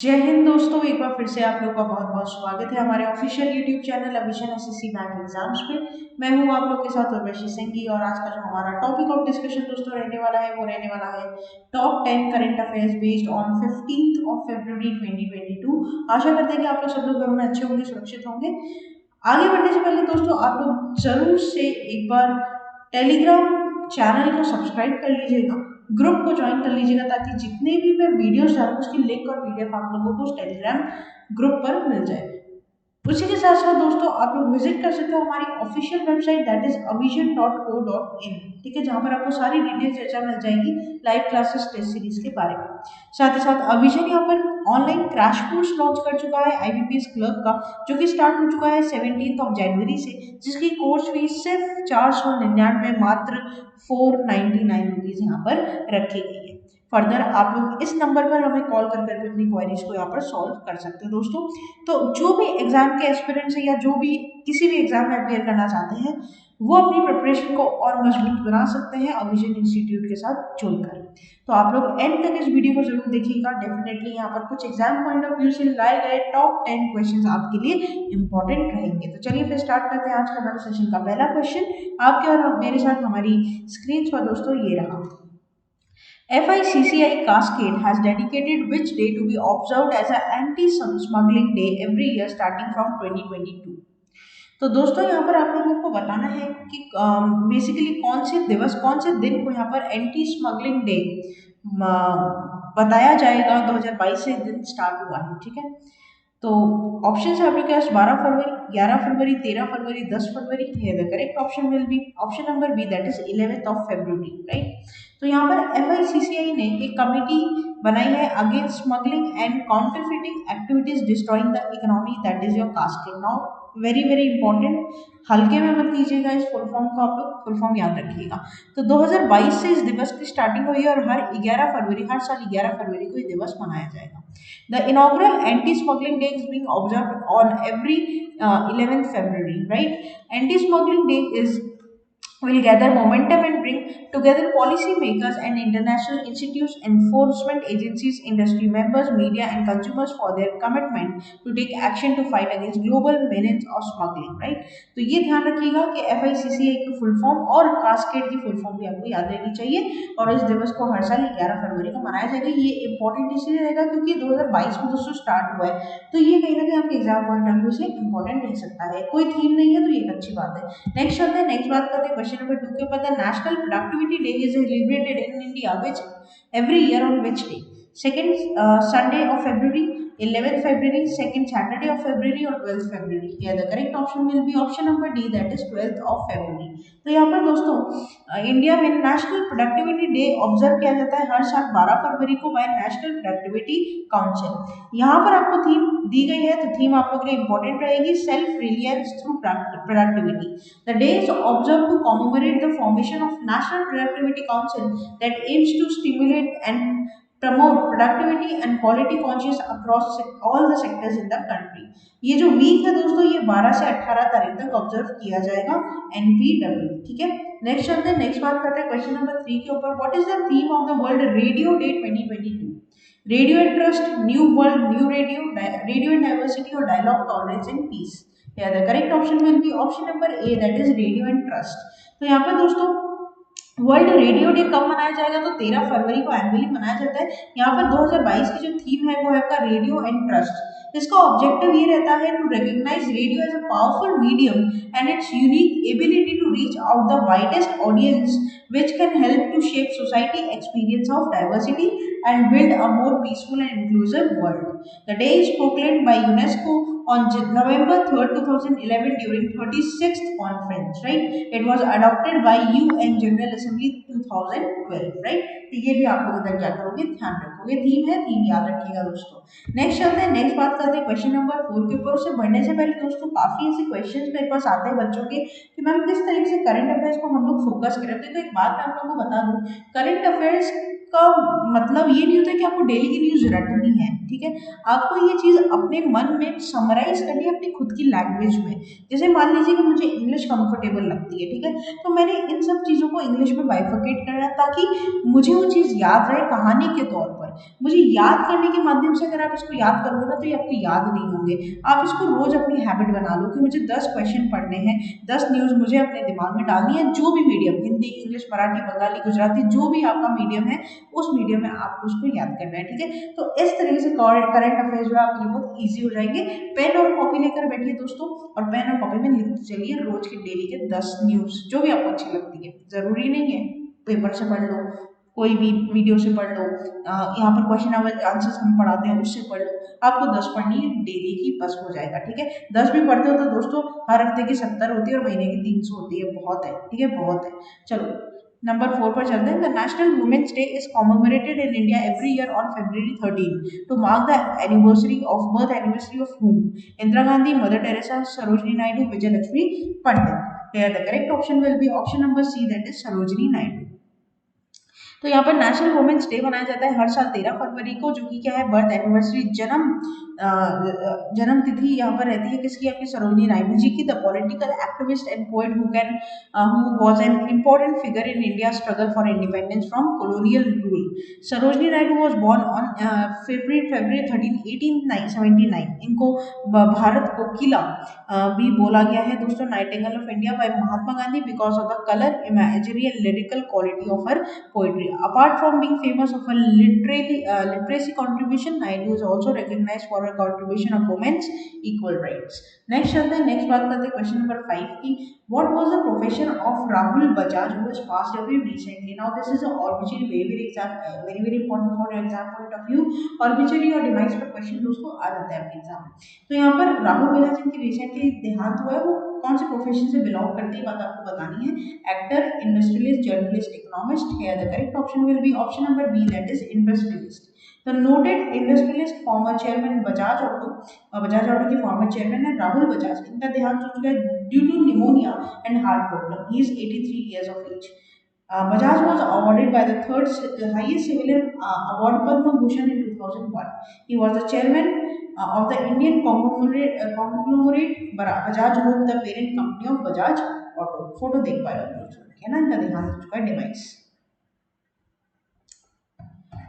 जय हिंद दोस्तों, एक बार फिर से आप लोग का बहुत बहुत स्वागत है हमारे official YouTube channel Abhishan SSC bank exams में। मैं हूं आप लोग के साथ उर्वशी सिंघी और आज का जो हमारा टॉपिक ऑफ डिस्कशन दोस्तों रहने वाला है वो रहने वाला है top 10 current affairs based on 15th of February 2022। आशा करते हैं कि आप लोग सब लोग घरों में अच्छे होंगे, सुरक्षित होंगे। आगे बढ़ने से पहले दोस्तों आप लोग जरूर से एक बार टेलीग्राम चैनल को सब्सक्राइब कर लीजिएगा, ग्रुप को ज्वाइन कर लीजिएगा ताकि जितने भी मैं वीडियोस डालूँ उसकी लिंक और पीडीएफ आप लोगों को उस टेलीग्राम ग्रुप पर मिल जाए। उसी के साथ साथ दोस्तों आप लोग विजिट कर सकते हो हमारी official website that is avision.co.in, ठीक है, जहां पर आपको सारी डिटेल चर्चा मिल जाएगी लाइव क्लासेस टेस्ट सीरीज के बारे में। साथ ही साथ अविजन यहाँ पर ऑनलाइन क्रैश कोर्स लॉन्च कर चुका है आईबीपीएस क्लर्क का, जो कि स्टार्ट हो चुका है 17 जनवरी से, जिसकी कोर्स फीस सिर्फ 499 मात्र 499 रुपीज यहाँ पर रखी गई है। फर्दर आप लोग इस नंबर पर हमें कॉल कर करके अपनी क्वेरीज को यहाँ पर सॉल्व कर सकते हो दोस्तों। तो जो भी एग्जाम के एस्पिरेंट्स है या जो भी किसी भी एग्जाम में अपेयर करना चाहते हैं वो अपनी प्रिपरेशन को और मजबूत बना सकते हैं अविजन इंस्टीट्यूट के साथ जुड़कर। तो आप लोग एंड तक इस वीडियो को जरूर देखिएगा। डेफिनेटली यहाँ पर कुछ एग्जाम पॉइंट ऑफ व्यू से लाए गए टॉप 10 क्वेश्चंस आपके लिए इंपॉर्टेंट रहेंगे। तो चलिए फिर स्टार्ट करते हैं आज का हमारे सेशन का पहला क्वेश्चन। आपके और मेरे साथ हमारी स्क्रीन पर दोस्तों ये रहा। FICCI Cascade has dedicated which day to be observed as an anti-smuggling day every year starting from 2022? तो दोस्तों यहाँ पर आप लोगों को बताना है कि बेसिकली कौन से दिवस कौन से दिन को यहाँ पर एंटी स्मगलिंग डे बताया जाएगा। 2022 से दिन स्टार्ट हुआ है, ठीक है। तो ऑप्शन है आपके पास 12 फरवरी, 11 फरवरी, 13 फरवरी, 10 फरवरी। The correct option will be option number B that is 11 फरवरी, राइट। तो यहाँ पर FICCI ने एक कमेटी बनाई है against smuggling and counterfeiting activities destroying the economy that is your cascade. Now very very important, हल्के में मत लीजिएगा इस फुल फॉर्म को, आप लोग फुल फॉर्म याद रखिएगा। तो 2022 से इस दिवस की स्टार्टिंग हुई है और हर 11 फरवरी, हर साल 11 फरवरी को ये दिवस मनाया जाएगा। The inaugural anti-smuggling day is being observed on every 11th February, right? Anti-smuggling day is will gather momentum and bring together policymakers and international institutes, enforcement agencies, industry members, media, and consumers for their commitment to take action to fight against global menace of smuggling, right? तो ये ध्यान रखिएगा कि FICCI की full form और cascade की full form भी आपको याद रहनी चाहिए और इस दिवस को हर साल 11 फरवरी को मनाया जाएगा। ये इंपॉर्टेंट इसलिए रहेगा क्योंकि 2022 में दोस्तों स्टार्ट हुआ है, तो ये कहीं ना कहीं आपके एग्जाम पॉइंट ऑफ व्यू से इंपॉर्टेंट रह सकता है। कोई थीम नहीं है तो ये एक अच्छी बात है। नेक्स्ट चलते हैं, नेक्स्ट बात करते हैं क्वेश्चन नंबर 2 के ऊपर। The national productivity day is celebrated in India which every year on which day? Second Sunday off February, 11th February, second Saturday of February और 12th February। Here the correct option will be option number D that is 12th of February। तो यहाँ पर दोस्तों India में national productivity day observe किया जाता है हर साल 12 फरवरी को बाय नेशनल प्रोडक्टिविटी काउंसिल। यहाँ पर आपको थीम दी गई है, तो थीम आप लोगों के लिए इंपॉर्टेंट रहेगी self reliance through productivity. The day is observe to commemorate the formation of national productivity council that aims to stimulate and promote productivity and quality conscious across all the sectors in the country। ये जो week है दोस्तों ये 12 से 18 तारीख तक observe किया जाएगा NPW, ठीक है। नेक्स्ट चलते हैं, नेक्स्ट बात करते हैं क्वेश्चन नंबर 3 के ऊपर। What is the theme of the world radio day 2022? Radio and trust, new world, new radio, radio and diversity और dialogue tolerance and peace. The correct option will be option number A that is radio and trust. तो यहाँ पर दोस्तों world radio day कब मनाया जाएगा? तो 13 फरवरी को एनुअली मनाया जाता है। यहाँ पर 2022 की जो थीम है वो है आपका रेडियो एंड ट्रस्ट। इसका ऑब्जेक्टिव ये रहता है to recognise radio as a powerful medium and its unique ability to reach out the widest audience which can help to shape society experience of diversity and build a more peaceful and inclusive world। The day is proclaimed by UNESCO on November 3rd, 2011 during 36th conference, right? It was adopted by UN General Assembly 2012, right? तो ये भी आप लोग इधर क्या करोगे, ध्यान रखोगे। थीम है, थीम याद रखिएगा दोस्तों। नेक्स्ट चलते हैं, नेक्स्ट बात करते हैं क्वेश्चन नंबर 4 के ऊपर। उससे बढ़ने से पहले दोस्तों काफी ऐसे क्वेश्चंस मेरे पास आते हैं बच्चों के कि मैम किस तरीके से करंट अफेयर्स को हम लोग फोकस करें। तो एक बात मैं आप लोगों को बता दूं, करंट अफेयर्स का मतलब ये नहीं होता कि आपको डेली की न्यूज रटनी है, ठीक है। आपको ये चीज अपने मन में समराइज करनी है अपनी खुद की लैंग्वेज में। जैसे मान लीजिए कि मुझे इंग्लिश कंफर्टेबल लगती है, ठीक है, तो मैंने इन सब चीजों को इंग्लिश में बाइफर्केट करना है ताकि मुझे वो चीज़ याद रहे कहानी के तौर पर। मुझे याद करने के माध्यम से अगर आप इसको याद करोगे ना तो ये आपको याद नहीं होंगे। आप इसको रोज अपनी हैबिट बना लो कि मुझे 10 क्वेश्चन पढ़ने हैं, 10 न्यूज़ मुझे अपने दिमाग में डालनी है, जो भी मीडियम, हिंदी, इंग्लिश, मराठी, बंगाली, गुजराती, जो भी आपका मीडियम है उस मीडियम में आपको उसको याद करना है, ठीक है। तो इस तरीके से करंट अफेयर्स जो है आपके लिए बहुत ईजी हो जाएंगे। पेन और कॉपी लेकर बैठिए दोस्तों, और पेन और कॉपी में लिखते चलिए रोज के डेली के 10 न्यूज़ जो भी आपको अच्छी लगती है। जरूरी नहीं है पेपर से पढ़ लो, कोई भी वीडियो से पढ़ लो, यहाँ पर क्वेश्चन आंसर्स हम पढ़ाते हैं उससे पढ़ लो। आपको 10 पढ़नी है डेली की, बस हो जाएगा, ठीक है। 10 भी पढ़ते हो तो दोस्तों हर हफ्ते की 70 होती है और महीने की 300 होती है, बहुत है, ठीक है, बहुत है। चलो नंबर 4 पर चलते हैं। The national women's day is commemorated in India every year on February 13 to mark the anniversary of birth anniversary of whom? Indira Gandhi, Mother Teresa, Sarojini Naidu, Vijaya Lakshmi Pandit. Here the correct option will be option number C, that is Sarojini Naidu. तो यहाँ पर national women's day मनाया जाता है हर साल 13 फरवरी को, जो कि क्या है, बर्थ एनिवर्सरी, जन्म तिथि यहाँ पर रहती है किसकी, आपकी सरोजिनी नायडू जी की, the political activist and poet who was an important figure in India struggle for independence from colonial rule. Sarojini Naidu was born on February 13, 1879। इनको भारत को किला भी बोला गया है दोस्तों, nightingale of India, by Mahatma Gandhi because of the colour, imagery and lyrical quality of her poetry. Apart from being famous of her literacy contribution, Naidu is also recognized for her contribution of women's equal rights. Next चलते हैं, next बात करते हैं question number 5 की। What was the profession of Rahul Bajaj who was passed away recently? Now this is a obituary, very important for exam point of view। obituary और demise पर question दोस्तों आ जाता है आपके एग्जाम में। तो यहाँ पर राहुल बजाज जिनकी रिसेंटली देहांत हुआ है, वो कौन से प्रोफेशन से बिलोंग करते हैं, बात आपको बतानी है। Actor, industrialist, journalist, economist. Here the correct option will be option number B, that is industrialist। The noted industrialist, former chairman Bajaj Auto, Bajaj Auto के फॉर्मर चेयरमैन है राहुल बजाज। इनका देहांत हो चुका है due to pneumonia and heart problem. He is 83 years of age। Bajaj was awarded by the third highest civilian award Padma Bhushan in 2001। He was the chairman of the Indian conglomerate Bajaj Group, the parent company of Bajaj Auto। Photo देख पा रहे हो है ना, इनका देहांत हो चुका है, डिवाइस।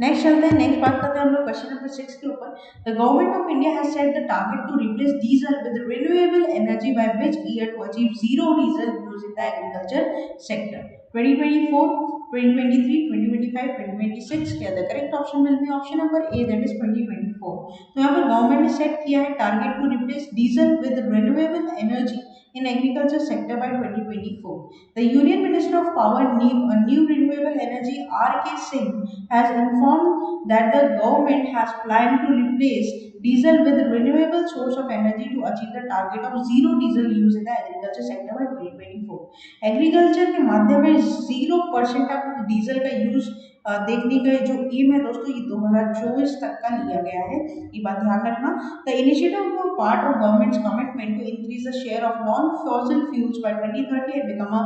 नेक्स्ट चलते हैं, नेक्स्ट बात करते हैं हम लोग क्वेश्चन नंबर 6 के ऊपर। The government of India has set the target to replace diesel with renewable energy by which year to achieve zero diesel use in the agriculture sector. 2024, 2023, 2025, 2026। क्या the correct option will be option number A, that is 2024। तो यहाँ पर government ने set किया है target to replace diesel with renewable energy in agriculture sector by 2024। The Union Minister of Power, New Renewable Energy, R.K. Singh, has informed that the government has planned to replace diesel with renewable source of energy to achieve the target of zero diesel use in the agriculture sector by 2024। Agriculture के माध्यम में 0% आप diesel का use देखने का जो M है दोस्तों, ये 2024 तक का लिया गया है, ये बात ध्यान रखना। The initiative was part of government's commitment to increase the share of non-fossil fuels by 2030 and become a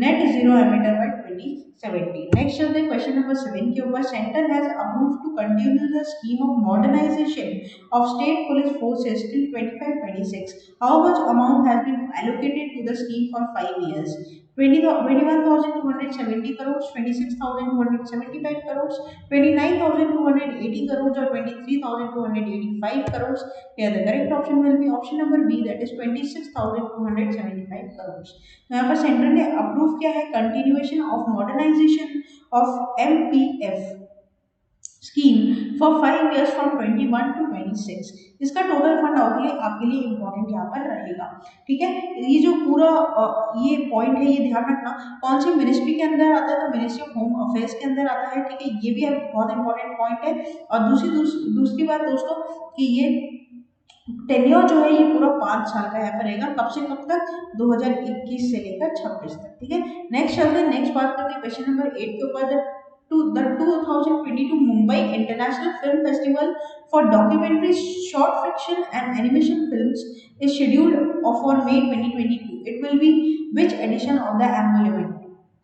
net zero emitter by 2070। Next चलते हैं क्वेश्चन नंबर 7 के ऊपर। Centre has approved to continue the scheme of modernisation of state police forces till 25-26। How much amount has been allocated to the scheme for 5 years? 21,270 crores, 26,275 crores, 29,280 crores और 23,285 crores। Here the correct option will be option number B, that is 26,275 crores। तो यहाँ पर centre ने approve किया है continuation of modernisation of MPF scheme for 5 years from 21 to 26। इसका total fund आपके लिए इम्पोर्टेंट यहाँ पर रहेगा, ठीक है। ये जो पूरा ये पॉइंट है, ये ध्यान रखना कौन सी मिनिस्ट्री के अंदर आता है, तो मिनिस्ट्री ऑफ होम अफेयर्स के अंदर आता है, ठीक है। ये भी बहुत इंपॉर्टेंट पॉइंट है। और दूसरी बात दोस्तों कि ये टेन्योर जो है ये पूरा 5 साल का यहाँ पर रहेगा, कब से कब तक, 2021 से लेकर 26 तक, ठीक है। नेक्स्ट चलते हैं, नेक्स्ट बात करते हैं क्वेश्चन नंबर 8 के ऊपर। The 2022 Mumbai International Film Festival for Documentary, Short Fiction and Animation Films is scheduled for May 2022। It will be which edition of the annual event?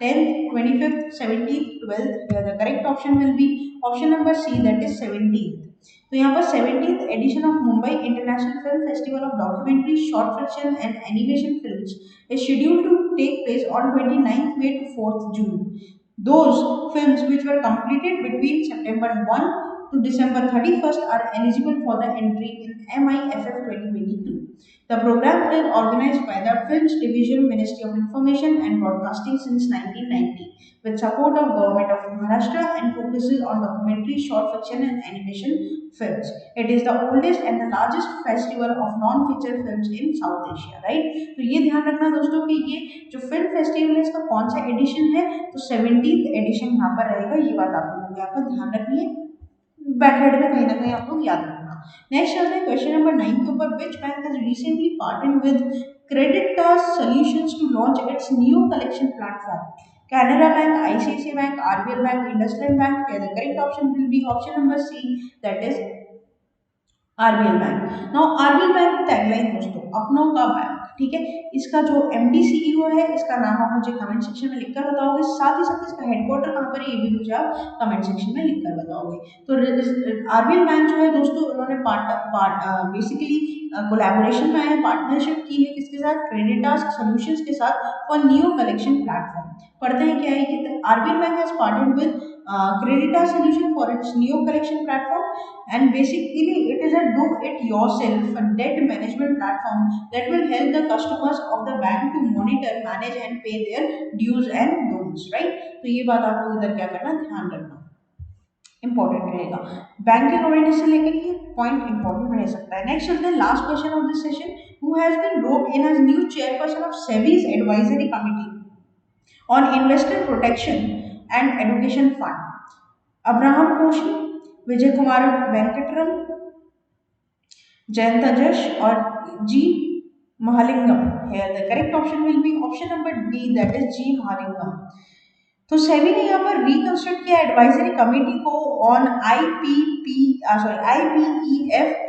10th, 25th, 17th, 12th। Here the correct option will be option number C, that is 17th। तो यहाँ पर 17th edition of Mumbai International Film Festival of Documentary, Short Fiction and Animation Films is scheduled to take place on 29th May to 4th June। Those films which were completed between September 1 to December 31st are eligible for the entry in MIFF 2022. The program is organized by the Films Division, Ministry of Information and Broadcasting since 1990 with support of Government of Maharashtra and focuses on documentary, short fiction and animation films. It is the oldest and the largest festival of non-feature films in South Asia, right? तो ये ध्यान रखना दोस्तों कि ये जो film festival है इसका कौन सा एडिशन है, तो 17th एडिशन यहाँ पर रहेगा, ये बात आप लोगों को यहाँ पर ध्यान रखनी है, बैकहेड में कहीं ना कहीं आप लोग याद रखना। नेक्स्ट चलते हैं क्वेश्चन नंबर 9 के ऊपर, which bank has recently partnered with Creditas solutions to launch its new collection platform? Canara Bank, ICICI Bank, RBL Bank, IndusInd Bank. The correct option will be option number C, that is RBL bank. Now RBL bank tagline दोस्तों अपनों का bank, ठीक है। इसका जो MD CEO है इसका नाम आप मुझे कमेंट सेक्शन में लिखकर बताओगे, साथ ही साथ इसका हेडक्वार्टर कहाँ पर है ये भी मुझे आप कमेंट सेक्शन में लिखकर बताओगे। तो आरबीएल बैंक जो है दोस्तों उन्होंने बेसिकली कोलैबोरेशन में आए, पार्टनरशिप की है किसके साथ, क्रेडिटास सॉल्यूशंस के साथ फॉर न्यू कलेक्शन प्लेटफॉर्म। पढ़ते हैं क्या है ये, RBL bank has partnered with Creditas solution for its neo collection platform, and basically it is a do it yourself debt management platform that will help the customers of the bank to monitor, manage and pay their dues and loans, right? तो ये बात आपको इधर क्या करना, ध्यान रखना, important रहेगा, बैंकिंग अवेयरनेस से लेकर ये पॉइंट इंपॉर्टेंट रह सकता है। नेक्स्ट चलते हैं last question of this session, who has been roped in as new chairperson of SEBI's advisory committee on investor protection and education fund? Abraham Koshy, Vijay Kumar Venkatram, Jayanta Jash और जी Mahalingam. Here the correct option will be option number D, that is जी महालिंगम। तो सेबी ने यहाँ पर reconstruct किया advisory committee को on IPEF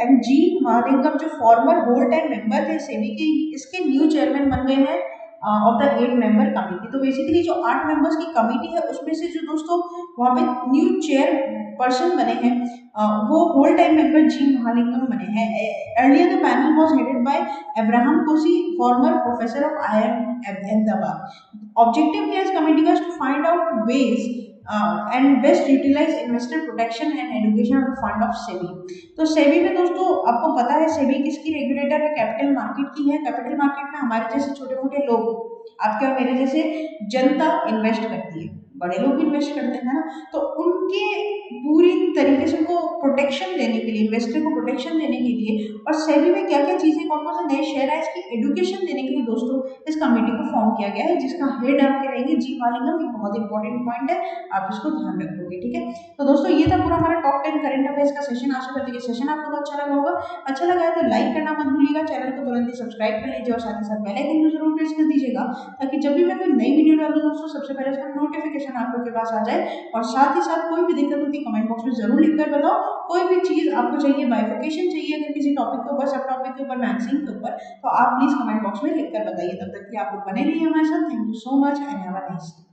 and जी महालिंगम जो farmer whole time member थे सेबी के, इसके न्यू चेयरमैन बन गए हैं ऑफ द 8 मेंबर कमेटी। तो बेसिकली जो 8 मेंबर्स की कमेटी है उसमें से जो दोस्तों वहाँ पे न्यू चेयर पर्सन बने हैं वो whole time member G Mahalingam बने हैं। Earlier the panel was headed by Abraham Koshy, former professor of IIM Ahmedabad. Objective क्या है इस कमेटी का, to find out ways and best utilise investor protection and education fund of SEBI. तो SEBI में दोस्तों आपको पता है सेबी किसकी रेगुलेटर है, कैपिटल मार्केट की है। कैपिटल मार्केट में हमारे जैसे छोटे मोटे लोग, आपके और मेरे जैसे जनता इन्वेस्ट करती है, बड़े लोग इन्वेस्ट करते हैं ना, तो उनके पूरी तरीके से उनको प्रोटेक्शन देने के लिए, इन्वेस्टर को प्रोटेक्शन देने के लिए और सेबी में क्या क्या चीजें, कौन कौन से नए शेयर है, इसकी एजुकेशन देने के लिए दोस्तों इस कमेटी को फॉर्म किया गया है, जिसका हेड आपके रहेंगे जी महालिंगम। ये बहुत इंपॉर्टेंट पॉइंट है, आप इसको ध्यान रखोगे, ठीक है। तो दोस्तों ये था पूरा हमारा टॉप 10 करंट अफेयर्स का सेशन। आशा करते हैं कि सेशन आपको अच्छा लगा होगा। अच्छा लगा है तो लाइक करना मत भूलिएगा, चैनल को तुरंत ही सब्सक्राइब कर लीजिए और साथ ही साथ बेल आइकन को जरूर प्रेस कर दीजिएगा, ताकि जब भी मैं कोई नई वीडियो डालूं दोस्तों सबसे पहले उसका नोटिफिकेशन आप लोग के पास आ जाए। और साथ ही साथ कोई भी दिक्कत होती है कमेंट बॉक्स में जरूर लिखकर बताओ। कोई भी चीज आपको चाहिए, बाइफिकेशन चाहिए अगर किसी टॉपिक के ऊपर, सब टॉपिक के ऊपर, मैगजीन के ऊपर, तो आप प्लीज कमेंट बॉक्स में लिखकर बताइए। तब तक के आप लोग बने रहिए हमारे साथ। Thank you so much and have a nice day.